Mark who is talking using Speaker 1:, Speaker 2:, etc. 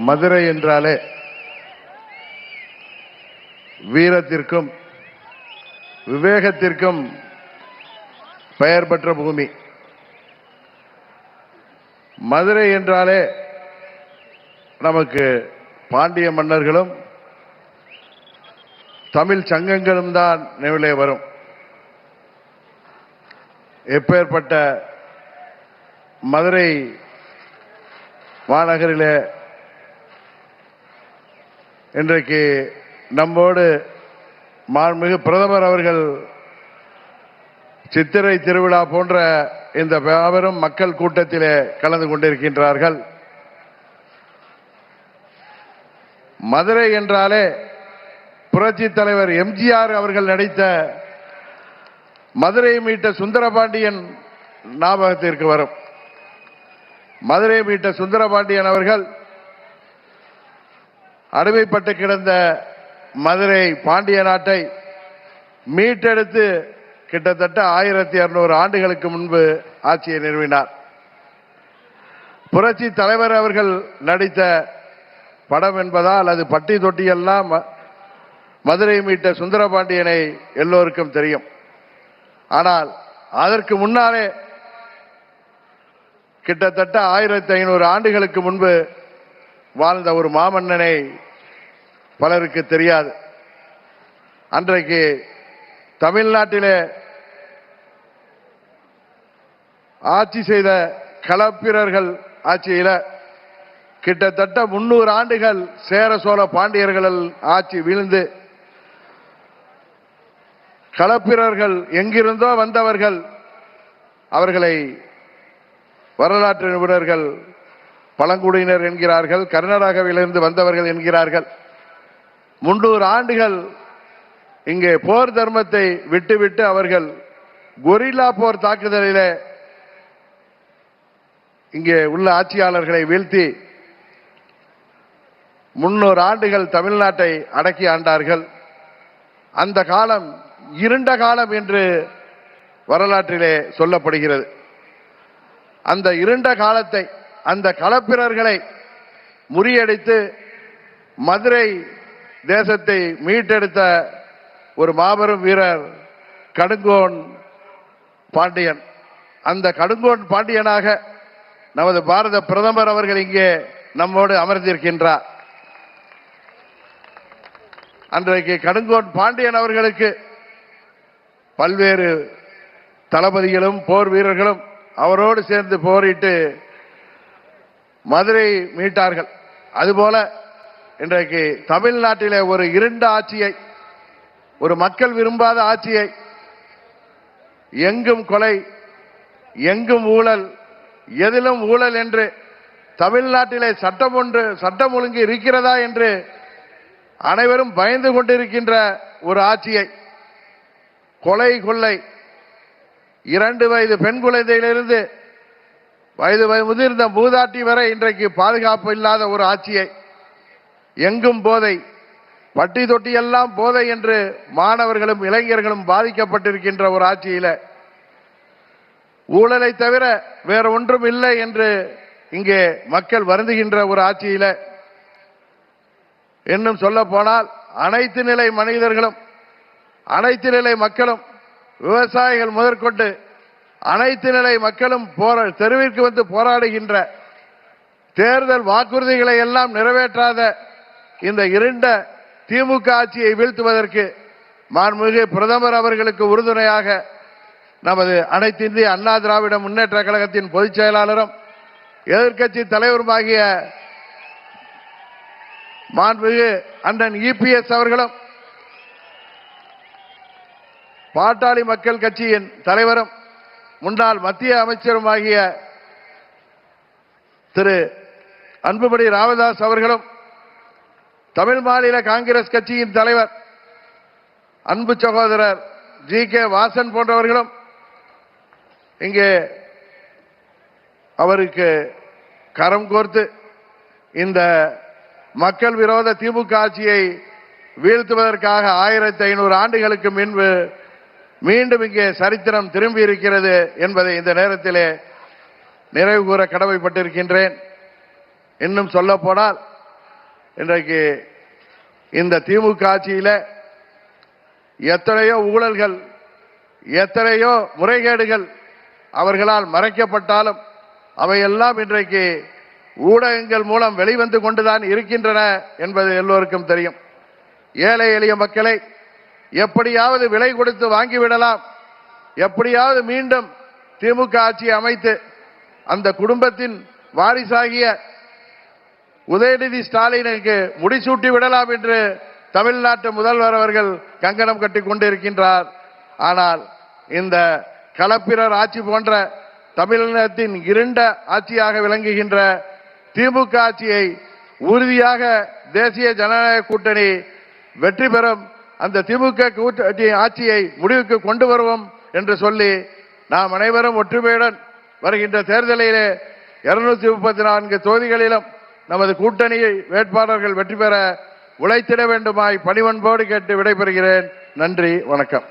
Speaker 1: மதுரை என்றாலே வீரத்திற்கும் விவேகத்திற்கும் பெயர் பெற்ற பூமி. மதுரை என்றாலே நமக்கு பாண்டிய மன்னர்களும் தமிழ் சங்கங்களும் தான் நினைவிலே வரும். எப்பேற்பட்ட மதுரை மாநகரிலே இன்றைக்கு நம்மோடு மாண்புமிகு பிரதமர் அவர்கள் சித்திரை திருவிழா போன்ற இந்த மாபெரும் மக்கள் கூட்டத்திலே கலந்து கொண்டிருக்கின்றார்கள். மதுரை என்றாலே புரட்சி தலைவர் எம்ஜிஆர் அவர்கள் நடித்த மதுரை மீட்ட சுந்தரபாண்டியன் ஞாபகத்திற்கு வரும். மதுரை மீட்ட சுந்தரபாண்டியன் அவர்கள் அடிமைப்பட்டு கிடந்த மதுரை பாண்டிய நாட்டை மீட்டெடுத்து கிட்டத்தட்ட 1200 ஆண்டுகளுக்கு முன்பு ஆட்சியை நிறுவினார். புரட்சி தலைவர் அவர்கள் நடித்த படம் என்பதால் அது பட்டி தொட்டியெல்லாம் மதுரை மீட்ட சுந்தரபாண்டியனை எல்லோருக்கும் தெரியும். ஆனால் அதற்கு முன்னாலே கிட்டத்தட்ட 1500 ஆண்டுகளுக்கு முன்பு வாழ்ந்த ஒரு மாமன்னனை பலருக்கு தெரியாது. அன்றைக்கு தமிழ்நாட்டிலே ஆட்சி செய்த களப்பிரர்கள் ஆட்சியில கிட்டத்தட்ட 300 ஆண்டுகள் சேர சோழ பாண்டியர்கள் ஆட்சி வீழ்ந்து களப்பிரர்கள் எங்கிருந்தோ வந்தவர்கள், அவர்களை வரலாற்று நிபுணர்கள் பழங்குடியினர் என்கிறார்கள், கர்நாடகாவிலிருந்து வந்தவர்கள் என்கிறார்கள். 300 ஆண்டுகள் இங்கே போர் தர்மத்தை விட்டுவிட்டு அவர்கள் கொரில்லா போர் தாக்குதலிலே இங்கே உள்ள ஆட்சியாளர்களை வீழ்த்தி 300 ஆண்டுகள் தமிழ்நாட்டை அடக்கி ஆண்டார்கள். அந்த காலம் இருண்ட காலம் என்று வரலாற்றிலே சொல்லப்படுகிறது. அந்த இருண்ட காலத்தை, அந்த களப்பிரர்களை முறியடித்து மதுரை தேசத்தை மீட்டெடுத்த ஒரு மாபெரும் வீரர் கடுங்கோன் பாண்டியன். அந்த கடுங்கோன் பாண்டியனாக நமது பாரத பிரதமர் அவர்கள் இங்கே நம்மோடு அமர்ந்திருக்கின்றார். அன்றைக்கு கடுங்கோன் பாண்டியன் அவர்களுக்கு பல்வேறு தளபதிகளும் போர் வீரர்களும் அவரோடு சேர்ந்து போரிட்டு மதுரை மீட்டார்கள். அதுபோல இன்றைக்கு தமிழ்நாட்டிலே ஒரு இருண்ட ஆட்சியை, ஒரு மக்கள் விரும்பாத ஆட்சியை, எங்கும் கொலை, எங்கும் ஊழல், எதிலும் ஊழல் என்று தமிழ்நாட்டிலே சட்டம் ஒழுங்கு இருக்கிறதா என்று அனைவரும் பயந்து கொண்டிருக்கின்ற ஒரு ஆட்சியை, கொலை கொள்ளை, 2 வயது பெண் குழந்தையிலிருந்து வயது முதிர்ந்த மூதாட்டி வரை இன்றைக்கு பாதுகாப்பு இல்லாத ஒரு ஆட்சியை, எங்கும் போதை, பட்டி தொட்டி எல்லாம் போதை என்று மாணவர்களும் இளைஞர்களும் பாதிக்கப்பட்டிருக்கின்ற ஒரு ஆட்சியில ஊழலை தவிர வேற ஒன்றும் இல்லை என்று இங்கே மக்கள் வருந்துகின்ற ஒரு ஆட்சியில, இன்னும் சொல்ல போனால் அனைத்து நிலை மனிதர்களும், அனைத்து நிலை மக்களும், விவசாயிகள் முதற்கொண்டு அனைத்து நிலை மக்களும் தெருவிற்கு வந்து போராடுகின்ற, தேர்தல் வாக்குறுதிகளை எல்லாம் நிறைவேற்றாத இந்த இருண்ட திமுக ஆட்சியை வீழ்த்துவதற்கு மாண்புமிகு பிரதமர் அவர்களுக்கு உறுதுணையாக நமது அனைத்து இந்திய அண்ணா திராவிட முன்னேற்ற கழகத்தின் பொதுச் செயலாளரும் எதிர்க்கட்சி தலைவருமாகிய மாண்புமிகு அண்ணன் இபிஎஸ் அவர்களும், பாட்டாளி மக்கள் கட்சியின் தலைவரும் முன்னாள் மத்திய அமைச்சருமாகிய திரு அன்புமணி ராமதாஸ் அவர்களும், தமிழ் மாநில காங்கிரஸ் கட்சியின் தலைவர் அன்பு சகோதரர் ஜி.கே. வாசன் போன்றவர்களும் இங்கே அவருக்கு கரம் கோர்த்து இந்த மக்கள் விரோத திமுக ஆட்சியை வீழ்த்துவதற்காக 1500 ஆண்டுகளுக்கு முன்பு மீண்டும் இங்கே சரித்திரம் திரும்பி இருக்கிறது என்பதை இந்த நேரத்திலே நிறைவு கூற கடமைப்பட்டிருக்கின்றேன். இன்னும் சொல்ல போனால் இன்றைக்கு இந்த திமுக ஆட்சியில எத்தனையோ ஊழல்கள், எத்தனையோ முறைகேடுகள் அவர்களால் மறைக்கப்பட்டாலும் அவையெல்லாம் இன்றைக்கு ஊடகங்கள் மூலம் வெளிவந்து கொண்டுதான் இருக்கின்றன என்பது எல்லோருக்கும் தெரியும். ஏழை எளிய மக்களை எப்படியாவது விலை கொடுத்து வாங்கிவிடலாம், எப்படியாவது மீண்டும் திமுக ஆட்சியை அமைத்து அந்த குடும்பத்தின் வாரிசாகிய உதயநிதி ஸ்டாலினுக்கு முடிசூட்டி விடலாம் என்று தமிழ்நாட்டு முதல்வர் அவர்கள் கங்கணம் கட்டிக் கொண்டிருக்கின்றார். ஆனால் இந்த களப்பிரர் ஆட்சி போன்ற தமிழகத்தின் இருண்ட ஆட்சியாக விளங்குகின்ற திமுக ஆட்சியை உறுதியாக தேசிய ஜனநாயக கூட்டணி வெற்றி பெறும், அந்த திமுக கூட்டணி ஆட்சியை முடிவுக்கு கொண்டு வருவோம் என்று சொல்லி நாம் அனைவரும் ஒற்றுமையுடன் வருகின்ற தேர்தலிலே 234 தொகுதிகளிலும் நமது கூட்டணி வேட்பாளர்கள் வெற்றி பெற உழைத்திட வேண்டுமாய் பணிவன்போடு கேட்டு விடைபெறுகிறேன். நன்றி, வணக்கம்.